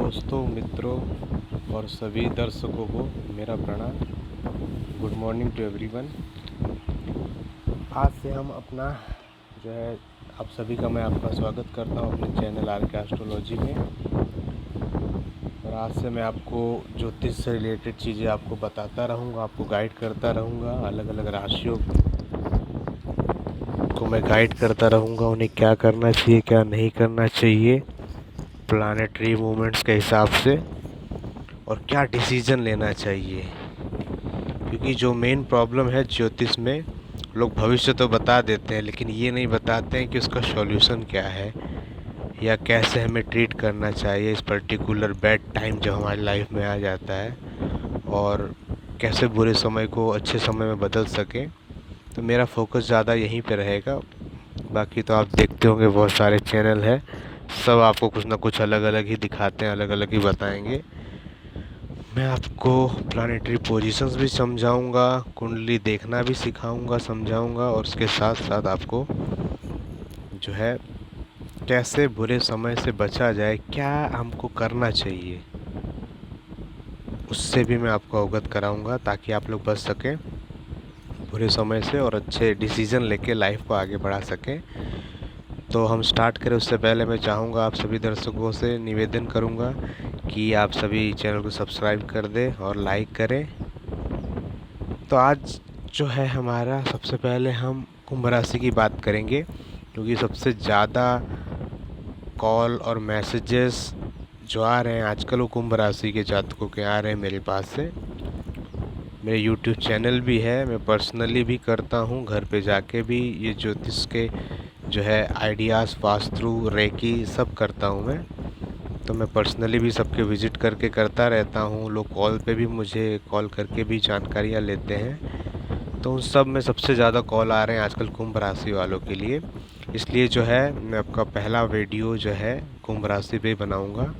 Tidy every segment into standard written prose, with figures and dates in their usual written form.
दोस्तों, मित्रों और सभी दर्शकों को मेरा प्रणाम। Good morning to everyone. आज से हम अपना जो है आप सभी का मैं आपका स्वागत करता हूं अपने चैनल आर के एस्ट्रोलॉजी में। और आज से मैं आपको ज्योतिष से रिलेटेड चीज़ें आपको बताता रहूंगा, आपको गाइड करता रहूंगा। अलग अलग राशियों को मैं गाइड करता रहूंगा, उन्हें क्या करना चाहिए, क्या नहीं करना चाहिए प्लानेटरी मूवमेंट्स के हिसाब से, और क्या डिसीजन लेना चाहिए। क्योंकि जो मेन प्रॉब्लम है ज्योतिष में, लोग भविष्य तो बता देते हैं लेकिन ये नहीं बताते हैं कि उसका सॉल्यूशन क्या है या कैसे हमें ट्रीट करना चाहिए इस पर्टिकुलर बैड टाइम जो हमारी लाइफ में आ जाता है, और कैसे बुरे समय को अच्छे समय में बदल सकें। तो मेरा फोकस ज़्यादा यहीं पे रहेगा। बाकी तो आप देखते होंगे बहुत सारे चैनल हैं, सब आपको कुछ ना कुछ अलग अलग ही दिखाते हैं, अलग अलग ही बताएंगे। मैं आपको प्लानेटरी पोजीशंस भी समझाऊंगा, कुंडली देखना भी सिखाऊंगा, समझाऊंगा, और उसके साथ साथ आपको जो है कैसे बुरे समय से बचा जाए, क्या हमको करना चाहिए, उससे भी मैं आपको अवगत कराऊंगा ताकि आप लोग बच सकें बुरे समय से और अच्छे डिसीजन लेके लाइफ को आगे बढ़ा सकें। तो हम स्टार्ट करें उससे पहले मैं चाहूँगा, आप सभी दर्शकों से निवेदन करूँगा कि आप सभी चैनल को सब्सक्राइब कर दें और लाइक करें। तो आज जो है हमारा सबसे पहले हम कुंभ राशि की बात करेंगे, क्योंकि सबसे ज़्यादा कॉल और मैसेजेस जो आ रहे हैं आजकल वो कुंभ राशि के जातकों के आ रहे हैं मेरे पास से। मेरे यूट्यूब चैनल भी है, मैं पर्सनली भी करता हूँ, घर पे जाके भी ये ज्योतिष के जो है आइडियाज़, वास्तु, रेकी सब करता हूँ मैं। तो मैं पर्सनली भी सबके विज़िट करके करता रहता हूँ। लोग कॉल पे भी मुझे कॉल करके भी जानकारियाँ लेते हैं। तो उन सब में सबसे ज़्यादा कॉल आ रहे हैं आजकल कुंभ राशि वालों के लिए। इसलिए जो है मैं आपका पहला वीडियो जो है कुंभ राशि पे बनाऊंगा,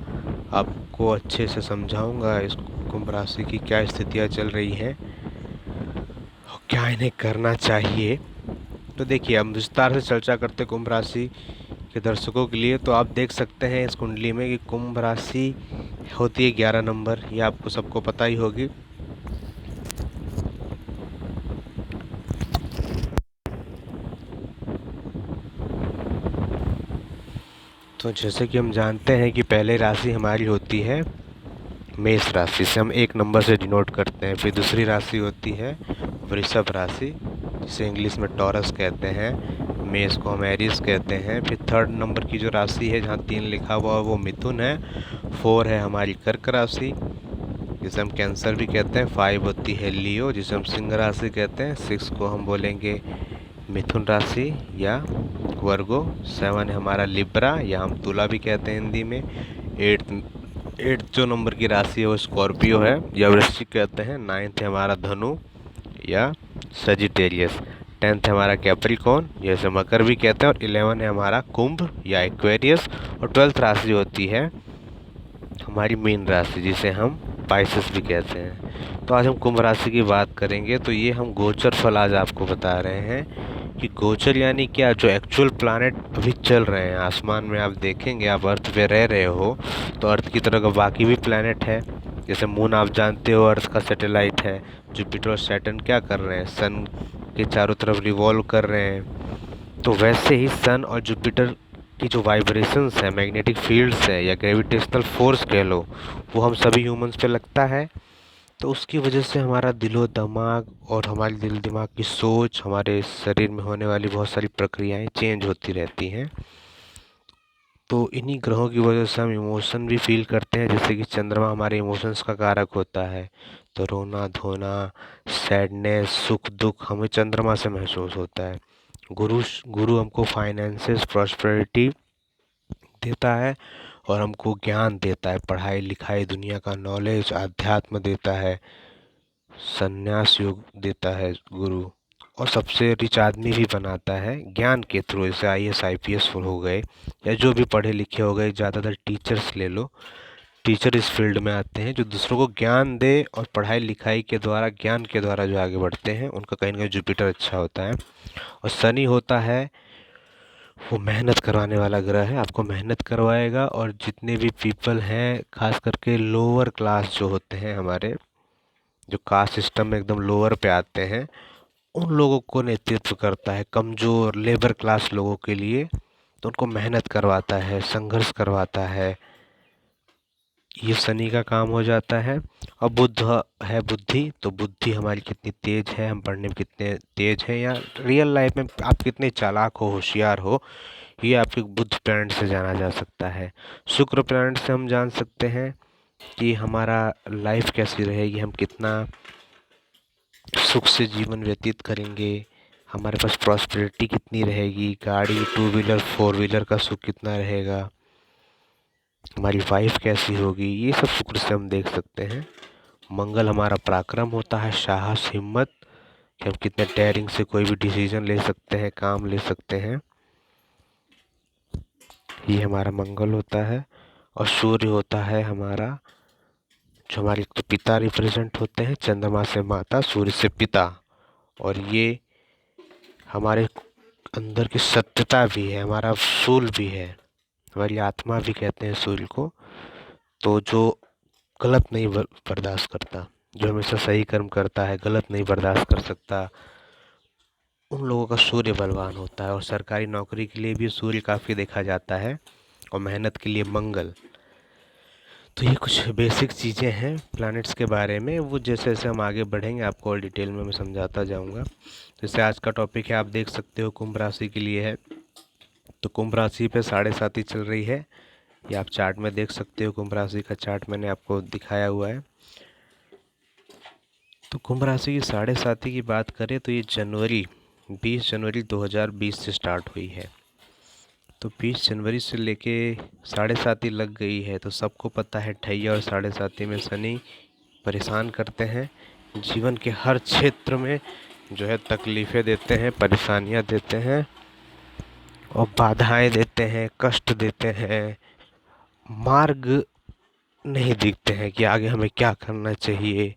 आपको अच्छे से समझाऊंगा इस कुंभ राशि की क्या स्थितियाँ चल रही हैं और क्या इन्हें करना चाहिए। तो देखिए, हम विस्तार से चर्चा करते कुंभ राशि के दर्शकों के लिए। तो आप देख सकते हैं इस कुंडली में कि कुंभ राशि होती है 11 नंबर, ये आपको सबको पता ही होगी। तो जैसे कि हम जानते हैं कि पहले राशि हमारी होती है मेष राशि, से हम 1 नंबर से डिनोट करते हैं। फिर दूसरी राशि होती है वृषभ राशि, जिसे इंग्लिश में टॉरस कहते हैं। मेष को हम एरीज कहते हैं। फिर थर्ड नंबर की जो राशि है जहाँ 3 लिखा हुआ है वो मिथुन है। 4 है हमारी कर्क राशि, जिसे हम कैंसर भी कहते हैं। 5 होती है लियो, जिसे हम सिंह राशि कहते हैं। 6 को हम बोलेंगे मिथुन राशि या वर्गो। 7 है हमारा लिब्रा, या हम तुला भी कहते हैं हिंदी में। 8 जो नंबर की राशि है वो स्कॉर्पियो है या वृश्चिक कहते हैं। 9th है हमारा धनु या सजिटेरियस। 10th है हमारा कैप्रिकॉर्न, जैसे मकर भी कहते हैं। और 11 है हमारा कुंभ या एक्वेरियस। और 12th राशि होती है हमारी मीन राशि, जिसे हम पाइसेस भी कहते हैं। तो आज हम कुंभ राशि की बात करेंगे। तो ये हम गोचर फल आज आपको बता रहे हैं कि गोचर यानी क्या, जो एक्चुअल प्लानेट अभी चल रहे हैं आसमान में। आप देखेंगे, आप अर्थ पे रह रहे हो तो अर्थ की तरह का बाकी भी प्लानेट है। जैसे मून आप जानते हो अर्थ का सैटेलाइट है। जुपिटर और सैटर्न क्या कर रहे हैं, सन के चारों तरफ रिवॉल्व कर रहे हैं। तो वैसे ही सन और जुपिटर की जो वाइब्रेशंस है, मैग्नेटिक फील्ड्स है या ग्रेविटेशनल फोर्स कह लो, वो हम सभी ह्यूमंस पे लगता है। तो उसकी वजह से हमारा दिलो दिमाग और हमारी दिल दिमाग की सोच, हमारे शरीर में होने वाली बहुत सारी प्रक्रियाएं चेंज होती रहती हैं। तो इन्हीं ग्रहों की वजह से हम इमोशन भी फील करते हैं। जैसे कि चंद्रमा हमारे इमोशंस का कारक होता है, तो रोना धोना, सैडनेस, सुख दुख हमें चंद्रमा से महसूस होता है। गुरु हमको फाइनेंसेस, प्रॉस्पेरिटी देता है और हमको ज्ञान देता है, पढ़ाई लिखाई, दुनिया का नॉलेज, आध्यात्म देता है, संन्यास योग देता है गुरु। और सबसे रिच आदमी भी बनाता है ज्ञान के थ्रू, जैसे IAS IPS हो गए या जो भी पढ़े लिखे हो गए। ज़्यादातर टीचर्स ले लो, टीचर इस फील्ड में आते हैं जो दूसरों को ज्ञान दे, और पढ़ाई लिखाई के द्वारा, ज्ञान के द्वारा जो आगे बढ़ते हैं उनका कहीं ना कहीं जुपिटर अच्छा होता है। और शनि होता है वो मेहनत करवाने वाला ग्रह है, आपको मेहनत करवाएगा। और जितने भी पीपल हैं, खास करके लोअर क्लास जो होते हैं, हमारे जो कास्ट सिस्टम में एकदम लोअर पे आते हैं, उन लोगों को नेतृत्व करता है, कमज़ोर लेबर क्लास लोगों के लिए। तो उनको मेहनत करवाता है, संघर्ष करवाता है, ये शनि का काम हो जाता है। और बुध है बुद्धि, तो बुद्धि हमारी कितनी तेज है, हम पढ़ने में कितने तेज हैं, या रियल लाइफ में आप कितने चालाक हो, होशियार हो, ये आपके बुध प्लैनेट से जाना जा सकता है। शुक्र प्लैनेट से हम जान सकते हैं कि हमारा लाइफ कैसी रहेगी, हम कितना सुख से जीवन व्यतीत करेंगे, हमारे पास प्रॉस्पेरिटी कितनी रहेगी, गाड़ी टू व्हीलर फोर व्हीलर का सुख कितना रहेगा, हमारी वाइफ कैसी होगी, ये सब शुक्र से हम देख सकते हैं। मंगल हमारा पराक्रम होता है, साहस, हिम्मत, कि हम कितने डेयरिंग से कोई भी डिसीजन ले सकते हैं, काम ले सकते हैं, ये हमारा मंगल होता है। और सूर्य होता है हमारा, जो हमारे तो पिता रिप्रेजेंट होते हैं, चंद्रमा से माता, सूर्य से पिता। और ये हमारे अंदर की सत्यता भी है, हमारा सूल भी है, हमारी आत्मा भी कहते हैं सूर्य को। तो जो गलत नहीं बर्दाश्त करता, जो हमेशा सही कर्म करता है, गलत नहीं बर्दाश्त कर सकता, उन लोगों का सूर्य बलवान होता है। और सरकारी नौकरी के लिए भी सूर्य काफ़ी देखा जाता है, और मेहनत के लिए मंगल। तो ये कुछ बेसिक चीज़ें हैं प्लैनेट्स के बारे में, वो जैसे जैसे हम आगे बढ़ेंगे आपको और डिटेल में मैं समझाता जाऊंगा। जैसे आज का टॉपिक है, आप देख सकते हो कुंभ राशि के लिए है। तो कुंभ राशि पे 7.5 चल रही है, ये आप चार्ट में देख सकते हो। कुंभ राशि का चार्ट मैंने आपको दिखाया हुआ है। तो कुंभ राशि की 7.5 की बात करें तो ये 20 जनवरी 2020 से स्टार्ट हुई है। तो 20 जनवरी से लेके 7.5 लग गई है। तो सबको पता है ठैया और 7.5 में शनि परेशान करते हैं, जीवन के हर क्षेत्र में जो है तकलीफ़ें देते हैं, परेशानियां देते हैं, और बाधाएं देते हैं, कष्ट देते हैं, मार्ग नहीं दिखते हैं कि आगे हमें क्या करना चाहिए।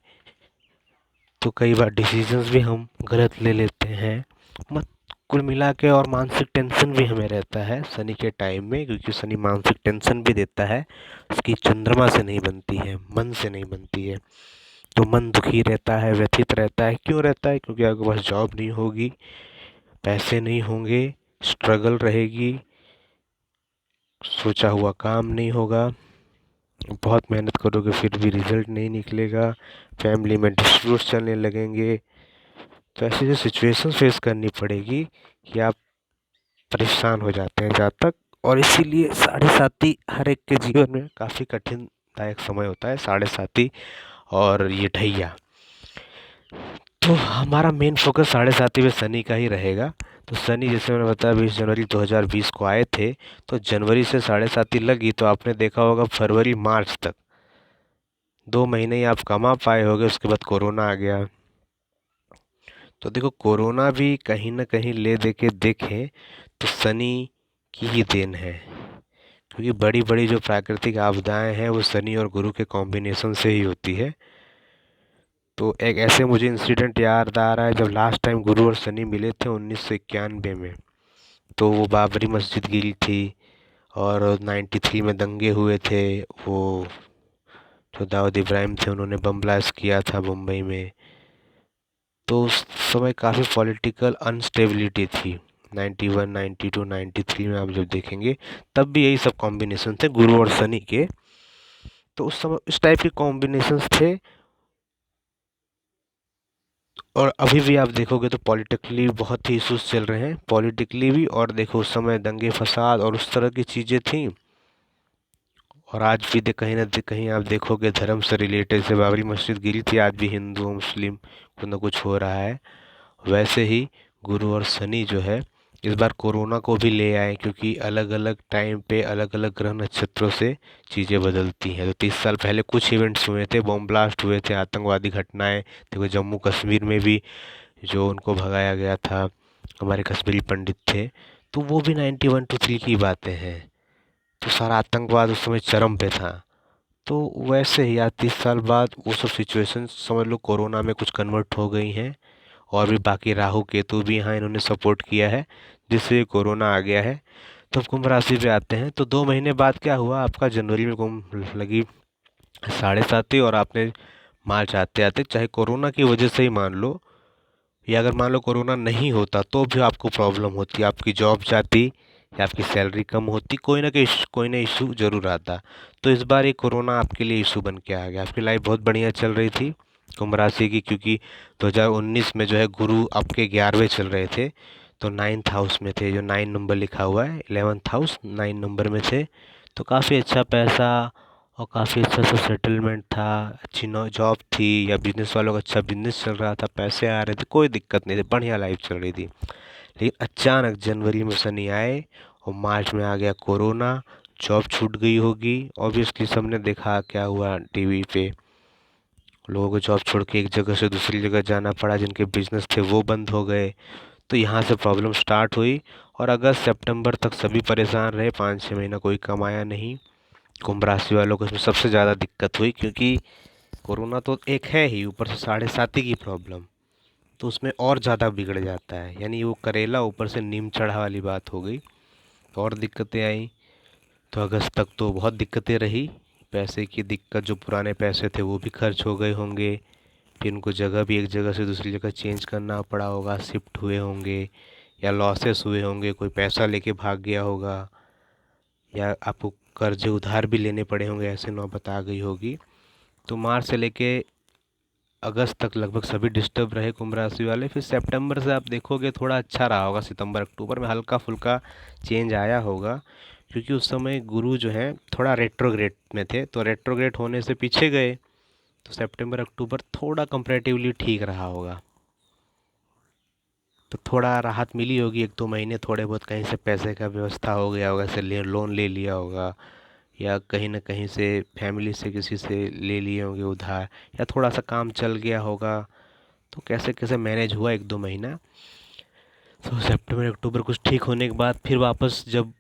तो कई बार डिसीजंस भी हम गलत ले लेते हैं। मत कुल मिला के, और मानसिक टेंशन भी हमें रहता है शनि के टाइम में, क्योंकि शनि मानसिक टेंशन भी देता है। उसकी चंद्रमा से नहीं बनती है, मन से नहीं बनती है। तो मन दुखी रहता है, व्यथित रहता है। क्यों रहता है? क्योंकि आपके पास जॉब नहीं होगी, पैसे नहीं होंगे, स्ट्रगल रहेगी, सोचा हुआ काम नहीं होगा, बहुत मेहनत करोगे फिर भी रिजल्ट नहीं निकलेगा, फैमिली में डिस्प्यूट्स चलने लगेंगे। तो ऐसी जो सिचुएशन फेस करनी पड़ेगी कि आप परेशान हो जाते हैं जातक। और इसीलिए 7.5 हर एक के जीवन में काफ़ी कठिनदायक समय होता है, 7.5 और ये ढैया। तो हमारा मेन फोकस 7.5 में शनि का ही रहेगा। तो शनि, जैसे मैंने बताया, 20 जनवरी 2020 को आए थे। तो जनवरी से 7.5 लगी, तो आपने देखा होगा फरवरी मार्च तक 2 महीने ही आप कमा पाए होगे, उसके बाद कोरोना आ गया। तो देखो, कोरोना भी कहीं ना कहीं ले दे के देखें तो शनि की ही देन है, क्योंकि बड़ी बड़ी जो प्राकृतिक आपदाएं हैं वो शनि और गुरु के कॉम्बिनेशन से ही होती है। तो एक ऐसे मुझे इंसिडेंट याद आ रहा है, जब लास्ट टाइम गुरु और शनि मिले थे 1991 में, तो वो बाबरी मस्जिद गिरी थी, और 93 में दंगे हुए थे। वो जो दाऊद इब्राहिम थे, उन्होंने बम ब्लास्ट किया था मुंबई में। तो उस समय काफ़ी पॉलिटिकल अनस्टेबिलिटी थी। 91, 92, 93 में आप जब देखेंगे, तब भी यही सब कॉम्बिनेशन थे गुरु और शनि के। तो उस समय इस टाइप के कॉम्बिनेशंस थे। और अभी भी आप देखोगे तो पॉलिटिकली बहुत ही इशूज़ चल रहे हैं, पॉलिटिकली भी। और देखो, उस समय दंगे फसाद और उस तरह की चीज़ें थी। और आज भी कहीं ना कहीं आप देखोगे धर्म से रिलेटेड, से बाबरी मस्जिद गिरी थी, आज भी हिंदू मुस्लिम कुछ ना कुछ हो रहा है। वैसे ही गुरु और शनि जो है, इस बार कोरोना को भी ले आए, क्योंकि अलग अलग टाइम पे अलग अलग ग्रह नक्षत्रों से चीज़ें बदलती हैं। तो 30 साल पहले कुछ इवेंट्स हुए थे, बॉम्ब ब्लास्ट हुए थे, आतंकवादी घटनाएं। देखो, जम्मू कश्मीर में भी जो उनको भगाया गया था, हमारे कश्मीरी पंडित थे, तो वो भी 91 to 3 की बातें हैं। तो सारा आतंकवाद उस समय चरम पे था। तो वैसे ही आज 30 साल बाद वो सब सिचुएशन समझ लो कोरोना में कुछ कन्वर्ट हो गई हैं। और भी बाकी राहु केतु भी यहाँ इन्होंने सपोर्ट किया है, जिससे कोरोना आ गया है। तो अब कुंभ राशि पे आते हैं, तो 2 महीने बाद क्या हुआ, आपका जनवरी में कुंभ लगी 7.5 और आपने मार्च आते आते, चाहे कोरोना की वजह से ही मान लो, या अगर मान लो कोरोना नहीं होता तो भी आपको प्रॉब्लम होती, आपकी जॉब जाती या आपकी सैलरी कम होती, कोई ना इशू जरूर आता। तो इस बार ये कोरोना आपके लिए इशू बन के आ गया। आपकी लाइफ बहुत बढ़िया चल रही थी कुंभ राशि की, क्योंकि 2019 में जो है गुरु आपके 11वें चल रहे थे, तो 9th हाउस में थे, जो 9 नंबर लिखा हुआ है, 11th हाउस 9 नंबर में थे। तो काफ़ी अच्छा पैसा और काफ़ी अच्छा सा सेटलमेंट था, अच्छी नौ जॉब थी, या बिजनेस वालों का अच्छा बिजनेस चल रहा था, पैसे आ रहे थे, कोई दिक्कत नहीं थी, बढ़िया लाइफ चल रही थी। लेकिन अचानक जनवरी में शनि आए और मार्च में आ गया कोरोना। जॉब छूट गई होगी ऑब्वियसली, सबने देखा क्या हुआ टीवी पे, लोगों को जॉब छोड़ के एक जगह से दूसरी जगह जाना पड़ा, जिनके बिजनेस थे वो बंद हो गए। तो यहाँ से प्रॉब्लम स्टार्ट हुई और अगस्त सितंबर तक सभी परेशान रहे, 5-6 महीना कोई कमाया नहीं। कुंभ राशि वालों को इसमें सबसे ज़्यादा दिक्कत हुई, क्योंकि कोरोना तो एक है ही, ऊपर से 7.5 की प्रॉब्लम, तो उसमें और ज़्यादा बिगड़ जाता है, यानी वो करेला ऊपर से नीम चढ़ा वाली बात हो गई। तो और दिक्कतें आई। तो अगस्त तक तो बहुत दिक्कतें रही, पैसे की दिक्कत, जो पुराने पैसे थे वो भी खर्च हो गए होंगे, फिर उनको जगह भी एक जगह से दूसरी जगह चेंज करना पड़ा होगा, शिफ्ट हुए होंगे, या लॉसेस हुए होंगे, कोई पैसा लेके भाग गया होगा, या आपको कर्जे उधार भी लेने पड़े होंगे, ऐसे नौबत आ गई होगी। तो मार्च से लेके अगस्त तक लगभग सभी डिस्टर्ब रहे कुंभ राशि वाले। फिर सितंबर से आप देखोगे थोड़ा अच्छा रहा होगा, सितंबर अक्टूबर में हल्का फुल्का चेंज आया होगा, क्योंकि उस समय गुरु जो है थोड़ा रेट्रोग्रेड में थे, तो रेट्रोग्रेड होने से पीछे गए। तो सितंबर अक्टूबर थोड़ा कंपैरेटिवली ठीक रहा होगा, तो थोड़ा राहत मिली होगी, 1-2 महीने थोड़े बहुत कहीं से पैसे का व्यवस्था हो गया होगा, ऐसे लोन ले लिया होगा, या कहीं ना कहीं से फैमिली से किसी से ले लिए होंगे उधार, या थोड़ा सा काम चल गया होगा, तो कैसे कैसे मैनेज हुआ 1-2 महीना। तो सितंबर अक्टूबर कुछ ठीक होने के बाद फिर वापस जब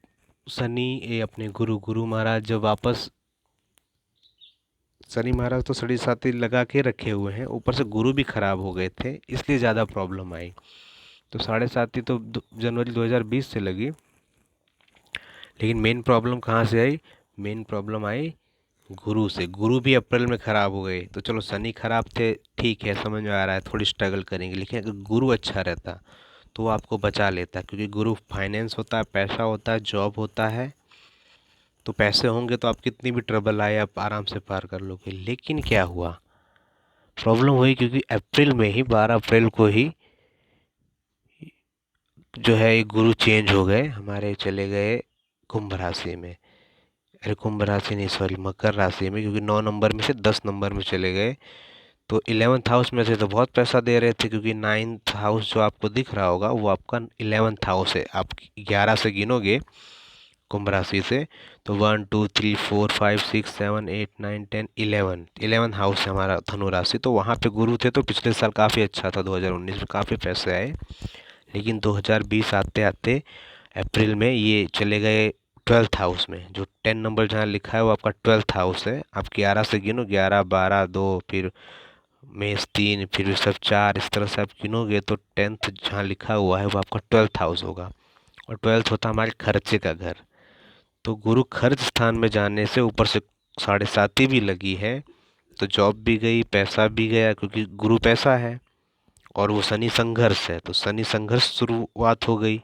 शनि अपने गुरु गुरु महाराज जब वापस, शनि महाराज तो सड़ी साथी लगा के रखे हुए हैं, ऊपर से गुरु भी खराब हो गए थे, इसलिए ज़्यादा प्रॉब्लम आई। तो 7.5 तो जनवरी 2020 से लगी। लेकिन मेन प्रॉब्लम कहाँ से आई, मेन प्रॉब्लम आई गुरु से। गुरु भी अप्रैल में ख़राब हो गए। तो चलो शनि खराब थे, ठीक है, समझ में आ रहा है, थोड़ी स्ट्रगल करेंगे, लेकिन अगर गुरु अच्छा रहता तो वो आपको बचा लेता, क्योंकि गुरु फाइनेंस होता है, पैसा होता है, जॉब होता है। तो पैसे होंगे तो आप कितनी भी ट्रबल आए आप आराम से पार कर लोगे। लेकिन क्या हुआ, प्रॉब्लम हुई, क्योंकि अप्रैल में ही 12 अप्रैल को ही जो है ये गुरु चेंज हो गए हमारे, चले गए कुंभ राशि में। अरे कुंभ राशि नहीं, सॉरी, मकर राशि में, क्योंकि 9 नंबर में से 10 नंबर में चले गए। तो 11th हाउस में से तो बहुत पैसा दे रहे थे, क्योंकि 9th हाउस जो आपको दिख रहा होगा वो आपका 11th हाउस है। आप 11 से गिनोगे कुंभ राशि से, तो 1 2 3 4 5 6 7 8 9 10 11, 11 हाउस है हमारा धनु राशि। तो वहाँ पे गुरु थे, तो पिछले साल काफ़ी अच्छा था, 2019 में काफ़ी पैसे आए। लेकिन 2020 आते आते अप्रैल में ये चले गए 12th हाउस में। जो 10 नंबर जहाँ लिखा है वो आपका 12th हाउस है। आप 11 से गिनो, 11 12 2, फिर मेष 3, फिर वृषभ 4, इस तरह से आप गिनोगे तो 10th जहाँ लिखा हुआ है वो आपका 12th हाउस होगा। और 12th होता है हमारे खर्चे का घर। तो गुरु खर्च स्थान में जाने से ऊपर से 7.5 भी लगी है, तो जॉब भी गई, पैसा भी गया, क्योंकि गुरु पैसा है। और वो शनि संघर्ष है, तो शनि संघर्ष शुरुआत हो गई,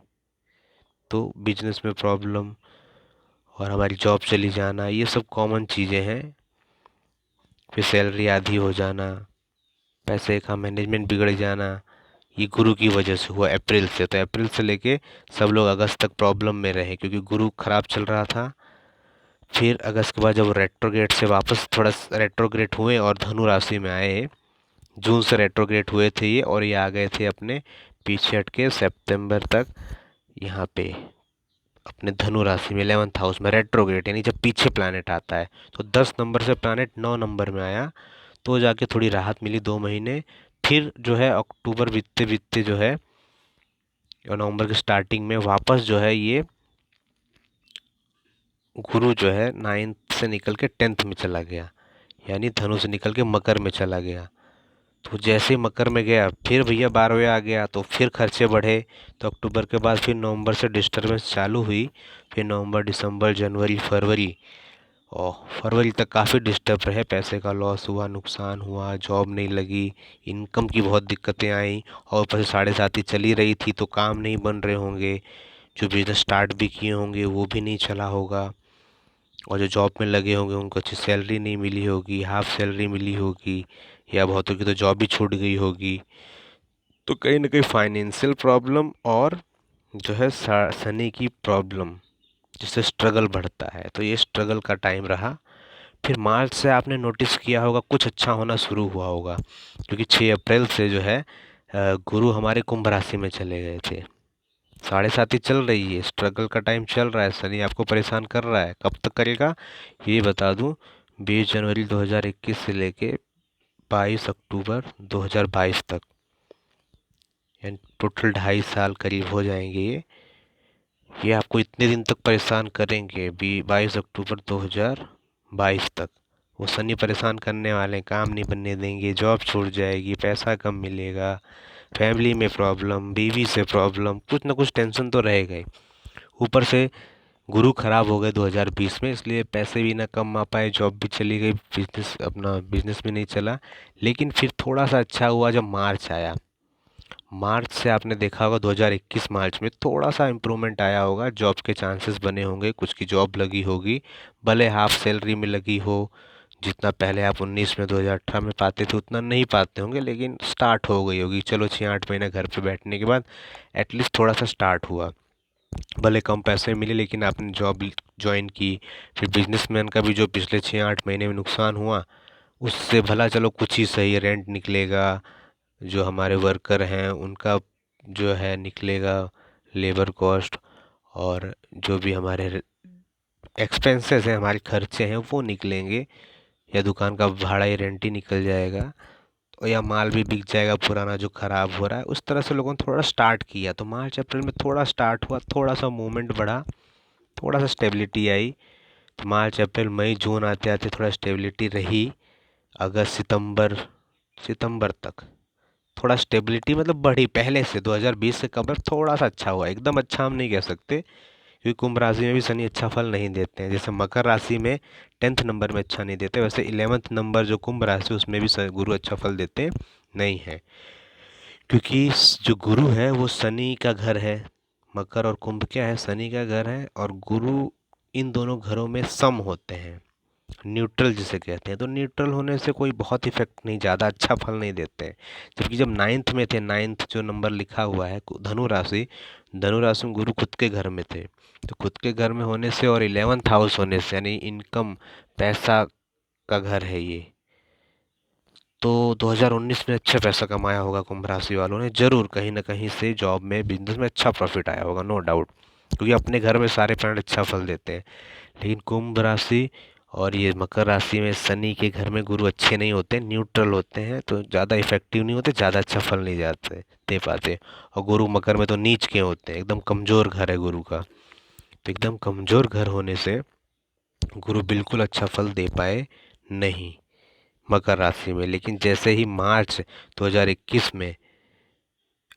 तो बिजनेस में प्रॉब्लम और हमारी जॉब चली जाना, ये सब कॉमन चीज़ें हैं। फिर सैलरी आधी हो जाना, पैसे का मैनेजमेंट बिगड़ जाना, ये गुरु की वजह से हुआ अप्रैल से। तो अप्रैल से लेके सब लोग अगस्त तक प्रॉब्लम में रहे, क्योंकि गुरु खराब चल रहा था। फिर अगस्त के बाद जब रेट्रोग्रेड से वापस थोड़ा रेट्रोग्रेड हुए और धनु राशि में आए, जून से रेट्रोग्रेड हुए थे ये, और ये आ गए थे अपने पीछे हटके सितंबर तक यहाँ पे अपने धनु राशि में 11th हाउस में रेट्रोग्रेड, यानी जब पीछे प्लैनेट आता है। तो 10 नंबर से प्लैनेट 9 नंबर में आया, तो जाके थोड़ी राहत मिली 2 महीने। फिर जो है अक्टूबर बीतते बीतते जो है, और नवंबर की स्टार्टिंग में वापस जो है ये गुरु जो है 9th से निकल के 10th में चला गया, यानी धनु से निकल के मकर में चला गया। तो जैसे ही मकर में गया फिर भैया 12वें आ गया तो फिर खर्चे बढ़े। तो अक्टूबर के बाद फिर नवंबर से डिस्टरबेंस चालू हुई। फिर नवंबर, दिसंबर, जनवरी, फरवरी, और फरवरी तक काफ़ी डिस्टर्ब रहे। पैसे का लॉस हुआ, नुकसान हुआ, जॉब नहीं लगी, इनकम की बहुत दिक्कतें आई। और ऊपर से 7.5 चली रही थी तो काम नहीं बन रहे होंगे, जो बिजनेस स्टार्ट भी किए होंगे वो भी नहीं चला होगा, और जो जॉब में लगे होंगे उनको अच्छी सैलरी नहीं मिली होगी, हाफ सैलरी मिली होगी, या बहुतों की तो जॉब भी छूट गई होगी। तो कहीं ना कहीं फाइनेंशियल प्रॉब्लम और जो है शनि की प्रॉब्लम, जिससे स्ट्रगल बढ़ता है। तो ये स्ट्रगल का टाइम रहा। फिर मार्च से आपने नोटिस किया होगा कुछ अच्छा होना शुरू हुआ होगा, क्योंकि 6 अप्रैल से जो है गुरु हमारे कुंभ राशि में चले गए थे। 7.5 चल रही है, स्ट्रगल का टाइम चल रहा है, शनि आपको परेशान कर रहा है। कब तक करेगा ये बता दूं, 20 जनवरी 2021 से लेके 22 अक्टूबर 2022 तक, यानी टोटल 2.5 साल करीब हो जाएंगे ये आपको इतने दिन तक परेशान करेंगे। 22 अक्टूबर 2022 तक वो शनि परेशान करने वाले हैं, काम नहीं बनने देंगे, जॉब छूट जाएगी, पैसा कम मिलेगा, फैमिली में प्रॉब्लम, बीवी से प्रॉब्लम, कुछ ना कुछ टेंशन तो रहेगा ही। ऊपर से गुरु खराब हो गए 2020 में, इसलिए पैसे भी ना कम आ पाए, जॉब भी चली गई, बिजनेस भी नहीं चला। लेकिन फिर थोड़ा सा अच्छा हुआ जब मार्च आया। मार्च से आपने देखा होगा 2021 मार्च में थोड़ा सा इम्प्रूवमेंट आया होगा, जॉब के चांसेस बने होंगे, कुछ की जॉब लगी होगी, भले हाफ सैलरी में लगी हो। जितना पहले आप 19 में 2018 में पाते थे उतना नहीं पाते होंगे, लेकिन स्टार्ट हो गई होगी। चलो 6-8 महीने घर पे बैठने के बाद एटलीस्ट थोड़ा सा स्टार्ट हुआ, भले कम पैसे मिले लेकिन आपने जॉब ज्वाइन की। फिर बिजनेसमैन का भी जो पिछले 6-8 महीने में नुकसान हुआ, उससे भला चलो कुछ ही सही, रेंट निकलेगा, जो हमारे वर्कर हैं उनका जो है निकलेगा, लेबर कॉस्ट, और जो भी हमारे एक्सपेंसेस हैं, हमारे खर्चे हैं वो निकलेंगे, या दुकान का भाड़ा या रेंट ही निकल जाएगा, और या माल भी बिक जाएगा पुराना जो ख़राब हो रहा है। उस तरह से लोगों ने थोड़ा स्टार्ट किया, तो मार्च अप्रैल में थोड़ा स्टार्ट हुआ, थोड़ा सा मूवमेंट बढ़ा, थोड़ा सा स्टेबिलिटी आई। तो मार्च अप्रैल मई जून आते आते थोड़ा स्टेबिलिटी रही। अगस्त सितंबर, सितंबर तक थोड़ा स्टेबिलिटी मतलब बढ़ी पहले से, 2020 से कंपेयर थोड़ा सा अच्छा हुआ। एकदम अच्छा हम नहीं कह सकते, क्योंकि कुंभ राशि में भी शनि अच्छा फल नहीं देते हैं। जैसे मकर राशि में 10th नंबर में अच्छा नहीं देते, वैसे 11th नंबर जो कुंभ राशि उसमें भी गुरु अच्छा फल देते नहीं हैं, क्योंकि जो गुरु है वो शनि का घर है। मकर और कुंभ क्या है, शनि का घर है, और गुरु इन दोनों घरों में सम होते हैं, न्यूट्रल जिसे कहते हैं। तो न्यूट्रल होने से कोई बहुत इफेक्ट नहीं, ज़्यादा अच्छा फल नहीं देते हैं। जबकि जब 9th में थे, 9th जो नंबर लिखा हुआ है धनु राशि, धनु राशि में गुरु खुद के घर में थे। तो खुद के घर में होने से और 11th हाउस होने से, यानी इनकम, पैसा का घर है ये, तो 2019 में अच्छा पैसा कमाया होगा कुंभ राशि वालों ने ज़रूर, कहीं ना कहीं से जॉब में, बिजनेस में अच्छा प्रॉफिट आया होगा, नो डाउट, क्योंकि अपने घर में सारे प्लैनेट अच्छा फल देते हैं। लेकिन कुंभ राशि और ये मकर राशि में शनि के घर में गुरु अच्छे नहीं होते, न्यूट्रल होते हैं, तो ज़्यादा इफेक्टिव नहीं होते, ज़्यादा अच्छा फल नहीं जाते दे पाते। और गुरु मकर में तो नीच के होते हैं, एकदम कमज़ोर घर है गुरु का। तो एकदम कमज़ोर घर होने से गुरु बिल्कुल अच्छा फल दे पाए नहीं मकर राशि में। लेकिन जैसे ही मार्च 2021 में,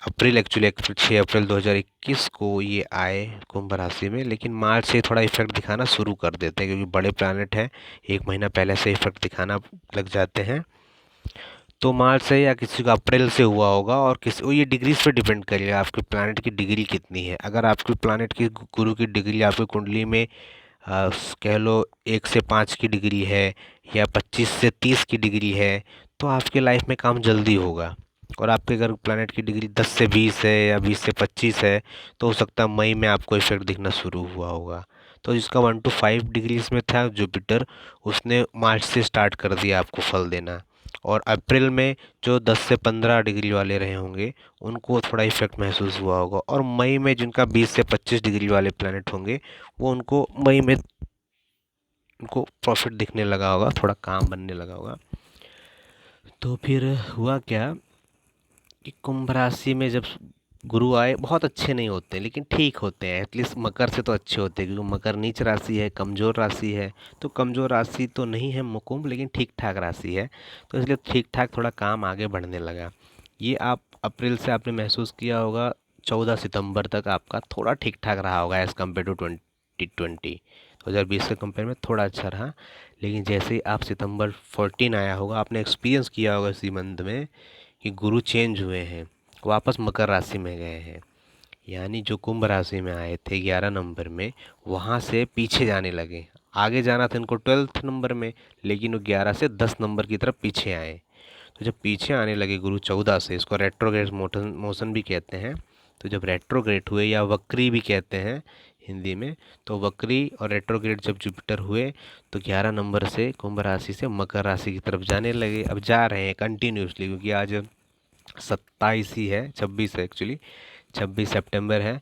अप्रैल एक्चुअली 6 अप्रैल 2021 को ये आए कुंभ राशि में, लेकिन मार्च से थोड़ा इफेक्ट दिखाना शुरू कर देते हैं, क्योंकि बड़े प्लैनेट हैं, 1 महीना पहले से इफेक्ट दिखाना लग जाते हैं। तो मार्च से या किसी का अप्रैल से हुआ होगा, और किसी वो ये डिग्रीज पे डिपेंड करेगा आपके प्लैनेट की डिग्री कितनी है। अगर आपके प्लैनेट की गुरु की डिग्री आपकी कुंडली में कह लो 1 से 5 की डिग्री है, या 25 से 30 की डिग्री है, तो आपके लाइफ में काम जल्दी होगा। और आपके अगर प्लैनेट की डिग्री 10 से 20 है या 20 से 25 है, तो हो सकता है मई में आपको इफेक्ट दिखना शुरू हुआ होगा। तो जिसका 1 to 5 डिग्रीज में था जुपिटर, उसने मार्च से स्टार्ट कर दिया आपको फल देना। और अप्रैल में जो 10 से 15 डिग्री वाले रहे होंगे उनको थोड़ा इफेक्ट महसूस हुआ होगा, और मई में जिनका 20 से 25 डिग्री वाले प्लैनेट होंगे वो उनको मई में उनको प्रॉफिट दिखने लगा होगा, थोड़ा काम बनने लगा होगा। तो फिर हुआ क्या कि कुंभ राशि में जब गुरु आए बहुत अच्छे नहीं होते लेकिन ठीक होते हैं, एटलीस्ट मकर से तो अच्छे होते हैं, क्योंकि मकर नीच राशि है, कमज़ोर राशि है। तो कमज़ोर राशि तो नहीं है कुंभ, लेकिन ठीक ठाक राशि है, तो इसलिए ठीक ठाक थोड़ा काम आगे बढ़ने लगा। ये आप अप्रैल से आपने महसूस किया होगा, 14 सितंबर तक आपका थोड़ा ठीक ठाक रहा होगा एज़ कम्पेयर टू 2020। 2020 के कंपेयर में थोड़ा अच्छा रहा। लेकिन जैसे ही आप सितंबर 14 आया होगा, आपने एक्सपीरियंस किया होगा इसी मंथ में कि गुरु चेंज हुए हैं, वापस मकर राशि में गए हैं। यानी जो कुंभ राशि में आए थे 11 नंबर में, वहाँ से पीछे जाने लगे। आगे जाना था इनको 12 नंबर में, लेकिन वो 11 से 10 नंबर की तरफ पीछे आए। तो जब पीछे आने लगे गुरु 14 से, इसको रेट्रोग्रेड मोशन भी कहते हैं। तो जब रेट्रोग्रेड हुए या वक्री भी कहते हैं हिंदी में, तो वक्री और रेट्रोग्रेड जब जुपिटर हुए तो 11 नंबर से कुंभ राशि से मकर राशि की तरफ जाने लगे। अब जा रहे हैं कंटिन्यूसली, क्योंकि आज 27 ही है, 26 है एक्चुअली, 26 सितंबर है।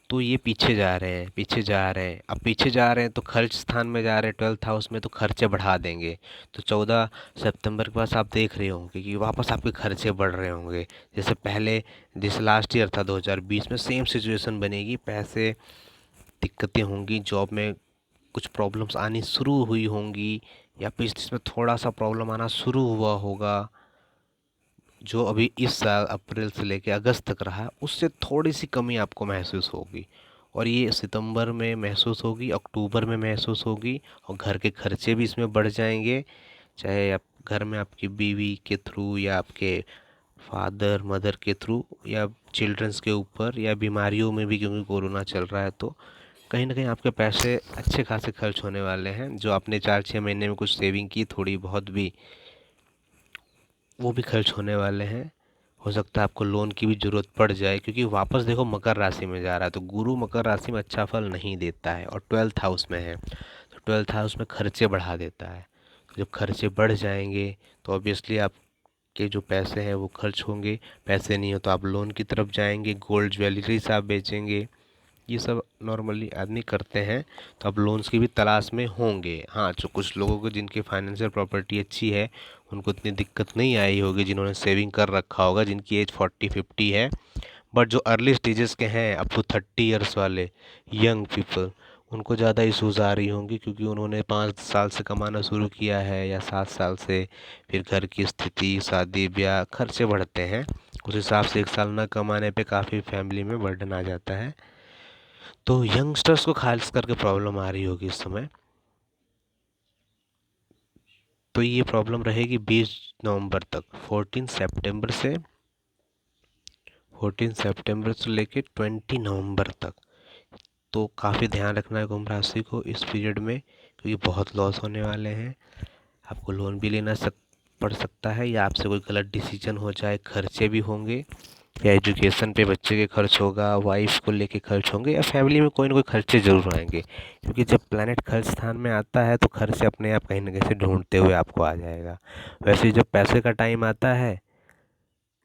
तो ये पीछे जा रहे हैं, पीछे जा रहे हैं। अब पीछे जा रहे हैं तो खर्च स्थान में जा रहे हैं, 12th हाउस में, तो खर्चे बढ़ा देंगे। तो 14 सितंबर के पास आप देख रहे होंगे कि वापस आपके खर्चे बढ़ रहे होंगे। जैसे पहले, जैसे लास्ट ईयर था 2020 में, सेम सिचुएशन बनेगी, पैसे दिक्कतें होंगी, जॉब में कुछ प्रॉब्लम्स आनी शुरू हुई होंगी, या बिजनेस में थोड़ा सा प्रॉब्लम आना शुरू हुआ होगा। जो अभी इस साल अप्रैल से लेकर अगस्त तक रहा, उससे थोड़ी सी कमी आपको महसूस होगी। और ये सितंबर में महसूस होगी, अक्टूबर में महसूस होगी, और घर के खर्चे भी इसमें बढ़ जाएंगे। चाहे आप घर में आपकी बीवी के थ्रू, या आपके फादर मदर के थ्रू, या चिल्ड्रंस के ऊपर, या बीमारियों में भी, क्योंकि कोरोना चल रहा है, तो कहीं ना कहीं आपके पैसे अच्छे खासे खर्च होने वाले हैं। जो आपने 4-6 महीने में कुछ सेविंग की थोड़ी बहुत भी, वो भी खर्च होने वाले हैं। हो सकता है आपको लोन की भी ज़रूरत पड़ जाए, क्योंकि वापस देखो मकर राशि में जा रहा है, तो गुरु मकर राशि में अच्छा फल नहीं देता है, और 12th हाउस में है, तो 12th हाउस में खर्चे बढ़ा देता है। तो जब खर्चे बढ़ जाएंगे तो ऑब्वियसली आपके जो पैसे हैं वो खर्च होंगे। पैसे नहीं हो तो आप लोन की तरफ जाएंगे, गोल्ड ज्वेलरीज आप बेचेंगे, ये सब नॉर्मली आदमी करते हैं। तो अब लोन्स की भी तलाश में होंगे। हाँ, जो कुछ लोगों को जिनकी फाइनेंशियल प्रॉपर्टी अच्छी है, उनको इतनी दिक्कत नहीं आई होगी, जिन्होंने सेविंग कर रखा होगा, जिनकी एज 40-50 है। बट जो अर्ली स्टेजेस के हैं, अप टू 30 ईयर्स वाले यंग पीपल, उनको ज़्यादा इशूज़ आ रही होंगी, क्योंकि उन्होंने 5 साल से कमाना शुरू किया है, या 7 साल से। फिर घर की स्थिति, शादी ब्याह, खर्चे बढ़ते हैं, उस हिसाब से 1 साल ना कमाने पे काफ़ी फैमिली में बर्डन आ जाता है। तो यंगस्टर्स को खास करके प्रॉब्लम आ रही होगी इस समय। तो ये प्रॉब्लम रहेगी 20 नवंबर तक, 14 सितंबर से लेके 20 नवंबर तक। तो काफ़ी ध्यान रखना है कुंभ राशि को इस पीरियड में, क्योंकि बहुत लॉस होने वाले हैं। आपको लोन भी पड़ सकता है, या आपसे कोई गलत डिसीजन हो जाए, खर्चे भी होंगे, या एजुकेशन पे बच्चे के खर्च होगा, वाइफ को लेके खर्च होंगे, या फैमिली में कोई ना कोई खर्चे ज़रूर आएंगे। क्योंकि जब प्लैनेट खर्च स्थान में आता है तो खर्चे अपने आप कहीं ना कहीं से ढूंढते हुए आपको आ जाएगा। वैसे ही जब पैसे का टाइम आता है,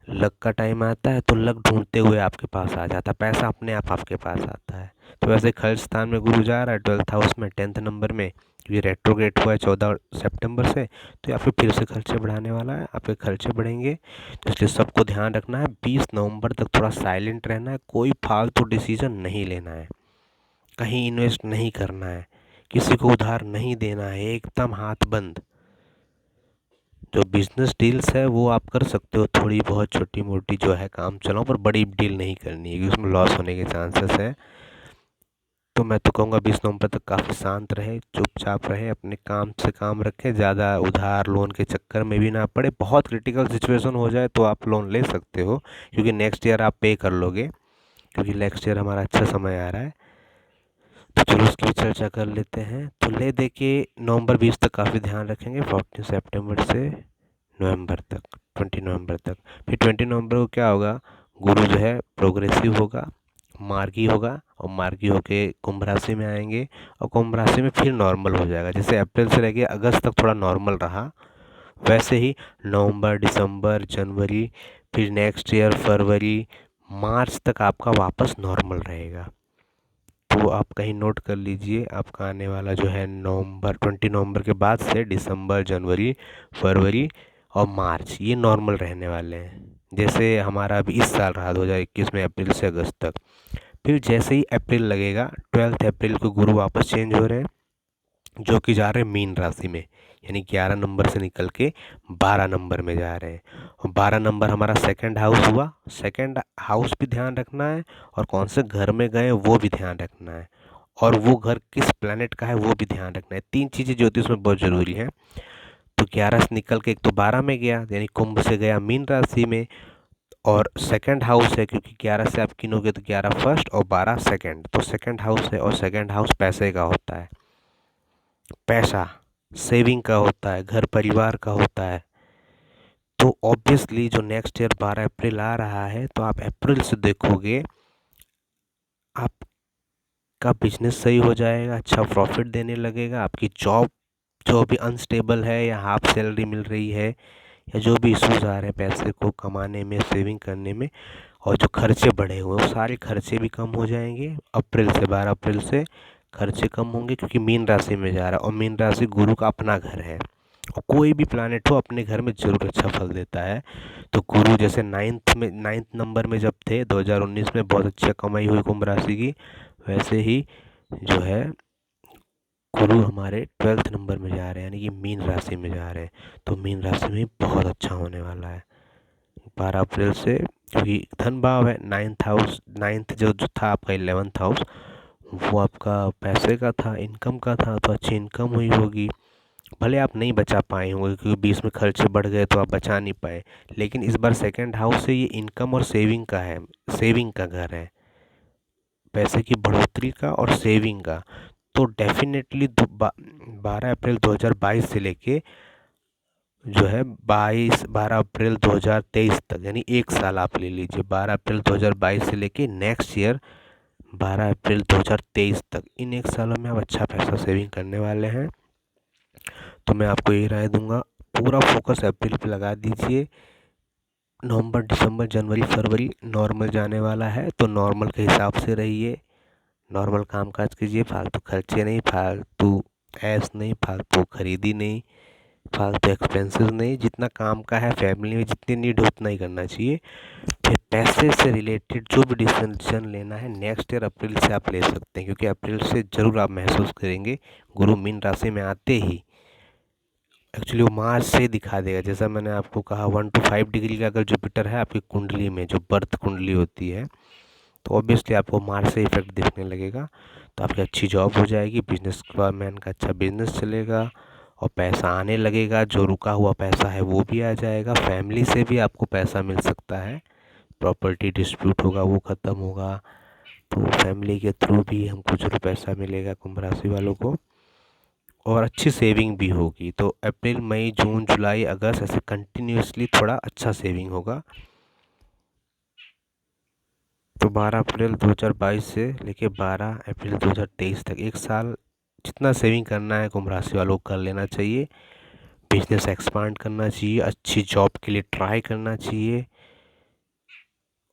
लक का टाइम आता है, तो लक ढूंढते हुए आपके पास आ जाता है, पैसा अपने आप आपके पास आता है। तो वैसे खर्च स्थान में गुरु जा रहा है 12th हाउस में, 10th नंबर में, ये रेट्रोग्रेड हुआ है 14 सितंबर से, तो या फिर से खर्चे बढ़ाने वाला है, आपके खर्चे बढ़ेंगे। तो इसलिए सबको ध्यान रखना है, 20 नवंबर तक थोड़ा साइलेंट रहना है, कोई फालतू डिसीजन नहीं लेना है, कहीं इन्वेस्ट नहीं करना है, किसी को उधार नहीं देना है, एकदम हाथ बंद। जो बिजनेस डील्स है वो आप कर सकते हो, थोड़ी बहुत छोटी मोटी जो है काम चलाओ, पर बड़ी डील नहीं करनी है, क्योंकि उसमें लॉस होने के चांसेस है। तो मैं तो कहूँगा 20 नवंबर तक काफ़ी शांत रहे, चुपचाप रहे, अपने काम से काम रखें, ज़्यादा उधार लोन के चक्कर में भी ना पड़े। बहुत क्रिटिकल सिचुएशन हो जाए तो आप लोन ले सकते हो, क्योंकि नेक्स्ट ईयर आप पे कर लोगे, क्योंकि नेक्स्ट ईयर हमारा अच्छा समय आ रहा है। तो चलो उसकी भी चर्चा कर लेते हैं। तो ले दे के नवंबर 20 तक काफ़ी ध्यान रखेंगे, 14 सितंबर से नवंबर तक, 20 नवंबर तक। फिर 20 नवंबर को क्या होगा, गुरु जो है प्रोग्रेसिव होगा, मार्गी होगा, और मार्गी होके कुंभ राशि में आएंगे, और कुंभ राशि में फिर नॉर्मल हो जाएगा। जैसे अप्रैल से लेके अगस्त तक थोड़ा नॉर्मल रहा, वैसे ही नवंबर, दिसंबर, जनवरी, फिर नेक्स्ट ईयर फरवरी, मार्च तक आपका वापस नॉर्मल रहेगा। तो आप कहीं नोट कर लीजिए, आपका आने वाला जो है नवंबर, 20 नवंबर के बाद से दिसंबर, जनवरी, फरवरी और मार्च ये नॉर्मल रहने वाले हैं। जैसे हमारा अभी इस साल रहा 2021 में अप्रैल से अगस्त तक। फिर जैसे ही अप्रैल लगेगा 12 अप्रैल को गुरु वापस चेंज हो रहे हैं, जो कि जा रहे हैं मीन राशि में, यानी 11 नंबर से निकल के 12 नंबर में जा रहे हैं। और 12 नंबर हमारा सेकंड हाउस हुआ। सेकंड हाउस भी ध्यान रखना है, और कौन से घर में गए वो भी ध्यान रखना है, और वो घर किस प्लैनेट का है वो भी ध्यान रखना है। 3 चीज़ें ज्योतिष में बहुत ज़रूरी हैं। तो 11 से निकल के एक तो 12 में गया, यानी कुंभ से गया मीन राशि में, और सेकंड हाउस है, क्योंकि 11 से आप गिनोगे तो 11 फर्स्ट और 12 सेकंड, तो सेकंड हाउस है। और सेकंड हाउस पैसे का होता है, पैसा सेविंग का होता है, घर परिवार का होता है। तो ऑब्वियसली जो नेक्स्ट ईयर 12 अप्रैल आ रहा है, तो आप अप्रैल से देखोगे आपका बिजनेस सही हो जाएगा, अच्छा प्रॉफिट देने लगेगा। आपकी जॉब जो भी अनस्टेबल है या हाफ सैलरी मिल रही है, या जो भी इश्यूज आ रहे हैं पैसे को कमाने में, सेविंग करने में, और जो खर्चे बढ़े हुए हैं वो सारे खर्चे भी कम हो जाएंगे। अप्रैल से 12 अप्रैल से खर्चे कम होंगे, क्योंकि मीन राशि में जा रहा है, और मीन राशि गुरु का अपना घर है। और कोई भी प्लानेट हो अपने घर में जरूर अच्छा फल देता है। तो गुरु जैसे नाइन्थ नंबर में जब थे 2019 में, बहुत अच्छा कमाई हुई कुंभ राशि की, वैसे ही जो है गुरु हमारे 12th नंबर में जा रहे हैं, यानी कि मीन राशि में जा रहे हैं। तो मीन राशि में बहुत अच्छा होने वाला है 12 अप्रैल से, क्योंकि धन भाव है। नाइन्थ हाउस, नाइन्थ जो था आपका 11th हाउस, वो आपका पैसे का था, इनकम का था, तो अच्छी इनकम हुई होगी। भले आप नहीं बचा पाए होंगे, क्योंकि बीच में खर्चे बढ़ गए तो आप बचा नहीं पाए, लेकिन इस बार सेकंड हाउस से ये इनकम और सेविंग का है, सेविंग का घर है, पैसे की बढ़ोतरी का और सेविंग का। तो डेफिनेटली 12 अप्रैल 2022 से लेके जो है 12 अप्रैल 2023 तक, यानी एक साल आप ले लीजिए, 12 अप्रैल 2022 से लेके नेक्स्ट ईयर 12 अप्रैल 2023 तक, इन एक सालों में आप अच्छा पैसा सेविंग करने वाले हैं। तो मैं आपको यही राय दूंगा, पूरा फोकस अप्रैल पे लगा दीजिए। नवंबर, दिसंबर, जनवरी, फरवरी नॉर्मल जाने वाला है, तो नॉर्मल के हिसाब से रहिए, नॉर्मल काम काज कीजिए, फालतू खर्चे नहीं, फालतू ऐश नहीं, फालतू खरीदी नहीं, फालतू एक्सपेंसेस नहीं। जितना काम का है, फैमिली में जितनी नीड हो उतना ही करना चाहिए। फिर पैसे से रिलेटेड जो भी डिसीजन लेना है नेक्स्ट ईयर अप्रैल से आप ले सकते हैं, क्योंकि अप्रैल से ज़रूर आप महसूस करेंगे गुरु मीन राशि में आते ही। एक्चुअली वो मार्च से दिखा देगा, जैसा मैंने आपको कहा 1 to 5 डिग्री का अगर जुपिटर है आपकी कुंडली में, जो बर्थ कुंडली होती है, तो ऑब्वियसली आपको मार्च से इफेक्ट दिखने लगेगा। तो आपकी अच्छी जॉब हो जाएगी, बिजनेस मैन का अच्छा बिजनेस चलेगा, और पैसा आने लगेगा। जो रुका हुआ पैसा है वो भी आ जाएगा। फैमिली से भी आपको पैसा मिल सकता है, प्रॉपर्टी डिस्प्यूट होगा वो ख़त्म होगा, तो फैमिली के थ्रू भी हमको जरूर पैसा मिलेगा कुंभ राशि वालों को, और अच्छी सेविंग भी होगी। तो अप्रैल, मई, जून, जुलाई, अगस्त ऐसे कंटिन्यूसली थोड़ा अच्छा सेविंग होगा। तो 12 अप्रैल 2022 से लेके 12 अप्रैल 2023 तक, एक साल जितना सेविंग करना है कुंभ राशि वालों को कर लेना चाहिए। बिजनेस एक्सपांड करना चाहिए, अच्छी जॉब के लिए ट्राई करना चाहिए,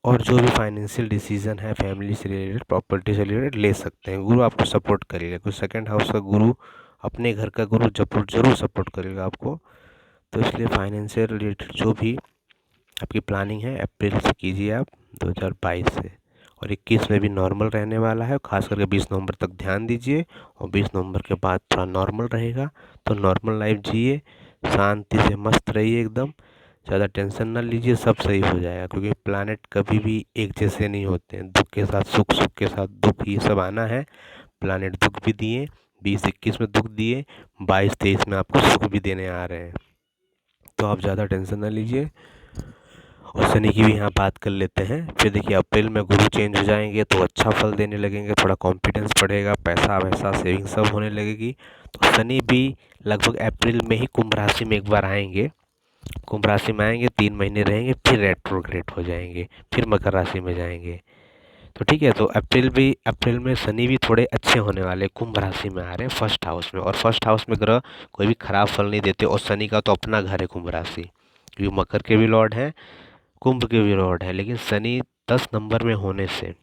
और जो भी फाइनेंशियल डिसीजन है फैमिली से रिलेटेड, प्रॉपर्टी से रिलेटेड ले सकते हैं। गुरु आपको सपोर्ट करेगा, कोई सेकंड हाउस का गुरु, अपने घर का गुरु जरूर सपोर्ट करेगा आपको। तो इसलिए फाइनेंशियल रिलेटेड जो भी आपकी प्लानिंग है अप्रैल से कीजिए आप 2022 से। और 21 में भी नॉर्मल रहने वाला है, खास करके 20 नवंबर तक ध्यान दीजिए, और 20 नवंबर के बाद थोड़ा नॉर्मल रहेगा। तो नॉर्मल लाइफ जिए, शांति से मस्त रहिए एकदम, ज़्यादा टेंशन ना लीजिए, सब सही हो जाएगा। क्योंकि प्लानेट कभी भी एक जैसे नहीं होते हैं, दुख के साथ सुख, सुख के साथ दुख, ये सब आना है। प्लानेट दुख भी दिए, 20-21 में दुख दिए, 22-23 में आपको सुख भी देने आ रहे हैं। तो आप ज़्यादा टेंशन ना लीजिए। और शनि की भी यहाँ बात कर लेते हैं। फिर देखिए अप्रैल में गुरु चेंज हो जाएंगे तो अच्छा फल देने लगेंगे, थोड़ा कॉन्फिडेंस बढ़ेगा, पैसा वैसा सेविंग सब होने लगेगी। तो शनि भी लगभग अप्रैल में ही कुंभ राशि में एक बार आएंगे, कुंभ राशि में आएंगे, 3 महीने रहेंगे, फिर रेट्रोग्रेड हो जाएंगे, फिर मकर राशि में जाएंगे। तो ठीक है, तो अप्रैल में शनि भी थोड़े अच्छे होने वाले, कुंभ राशि में आ रहे हैं फर्स्ट हाउस में। और फर्स्ट हाउस में ग्रह कोई भी खराब फल नहीं देते, और शनि का तो अपना घर है कुंभ राशि, क्योंकि मकर के भी लॉर्ड हैं, कुंभ के भी लॉर्ड है। लेकिन शनि 10 नंबर में होने से,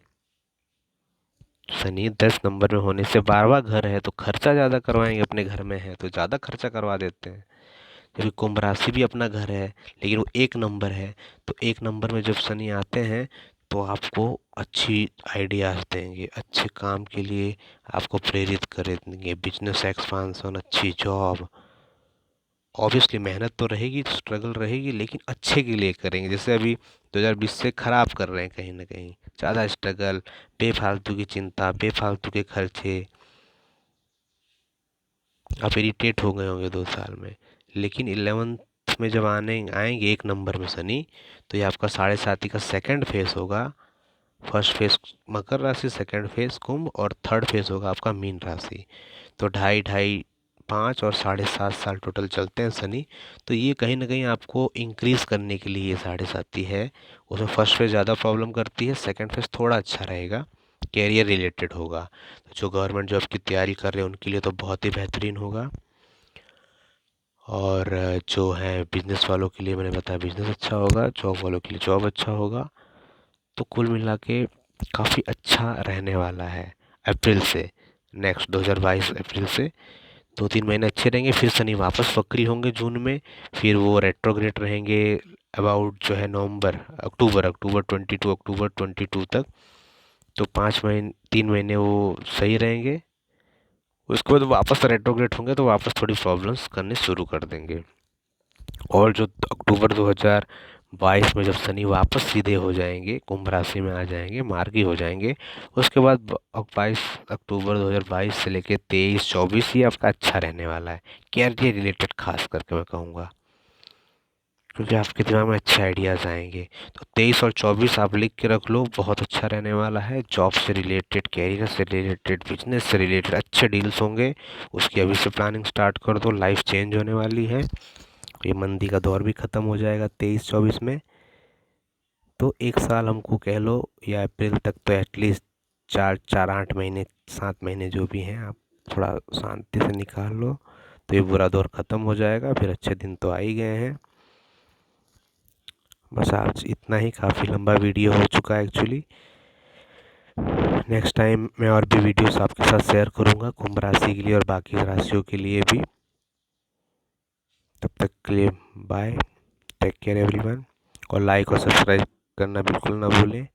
शनि 10 नंबर में होने से 12वां घर है, तो खर्चा ज़्यादा करवाएंगे, अपने घर में है तो ज़्यादा खर्चा करवा देते हैं। जबकि कुंभ राशि भी अपना घर है, लेकिन वो एक नंबर है। तो एक नंबर में जब शनि आते हैं तो आपको अच्छी आइडियाज़ देंगे, अच्छे काम के लिए आपको प्रेरित करेंगे, बिजनेस एक्सपांसन, अच्छी जॉब। ऑब्वियसली मेहनत तो रहेगी, स्ट्रगल रहेगी, लेकिन अच्छे के लिए करेंगे। जैसे अभी 2020 से खराब कर रहे हैं कहीं ना कहीं, ज़्यादा स्ट्रगल, बेफालतू की चिंता, बेफालतू के खर्चे। आप इरिटेट हो गए होंगे 2 साल में। लेकिन 11th में जब आएंगे एक नंबर में शनि, तो ये आपका साढ़े साथी का सेकंड फेस होगा। फर्स्ट फेस मकर राशि, सेकंड फेस कुंभ, और थर्ड फेस होगा आपका मीन राशि। तो ढाई ढाई 5 और 7.5 साल टोटल चलते हैं शनि। तो ये कहीं ना कहीं आपको इंक्रीज़ करने के लिए ये साढ़े साथी है। उसमें फर्स्ट फेज ज़्यादा प्रॉब्लम करती है, सेकंड फेज थोड़ा अच्छा रहेगा, कैरियर रिलेटेड होगा। तो जो गवर्नमेंट जॉब की तैयारी कर रहे हैं उनके लिए तो बहुत ही बेहतरीन होगा। और जो है बिजनेस वालों के लिए मैंने बताया बिजनेस अच्छा होगा, जॉब वालों के लिए जॉब अच्छा होगा। तो कुल मिला के काफ़ी अच्छा रहने वाला है अप्रैल से। नेक्स्ट 2022 अप्रैल से 2-3 महीने अच्छे रहेंगे, फिर शनि वापस वक्री होंगे जून में। फिर वो रेट्रोग्रेड रहेंगे अबाउट जो है नवंबर, अक्टूबर 22, अक्टूबर 22 तक। तो 5 महीने, 3 महीने वो सही रहेंगे। उसके बाद वापस रेट्रोग्रेड होंगे तो वापस थोड़ी प्रॉब्लम्स करने शुरू कर देंगे। और जो अक्टूबर 2022 में जब शनि वापस सीधे हो जाएंगे, कुंभ राशि में आ जाएंगे, मार्गी हो जाएंगे, उसके बाद 22 अक्टूबर 2022 से लेके 23-24 ये आपका अच्छा रहने वाला है, कैरियर रिलेटेड खास करके मैं कहूँगा, क्योंकि आपके दिमाग में अच्छे आइडियाज़ आएंगे। तो 23 और 24 आप लिख के रख लो, बहुत अच्छा रहने वाला है। जॉब से रिलेटेड, कैरियर से रिलेटेड, बिजनेस से रिलेटेड अच्छे डील्स होंगे। उसकी अभी से प्लानिंग स्टार्ट कर दो, लाइफ चेंज होने वाली है। ये मंदी का दौर भी ख़त्म हो जाएगा 23-24 में। तो एक साल हमको कह लो, या अप्रैल तक तो एटलीस्ट 4-8 महीने, 7 महीने जो भी हैं, आप थोड़ा शांति से निकाल लो, तो ये बुरा दौर ख़त्म हो जाएगा। फिर अच्छे दिन तो आ ही गए हैं। बस आज इतना ही, काफ़ी लंबा वीडियो हो चुका है एक्चुअली। नेक्स्ट टाइम मैं और भी वीडियोस आपके साथ शेयर करूँगा कुंभ राशि के लिए और बाकी राशियों के लिए भी। तब तक के लिए बाय, टेक केयर एवरीवन, और लाइक और सब्सक्राइब करना बिल्कुल ना भूलें।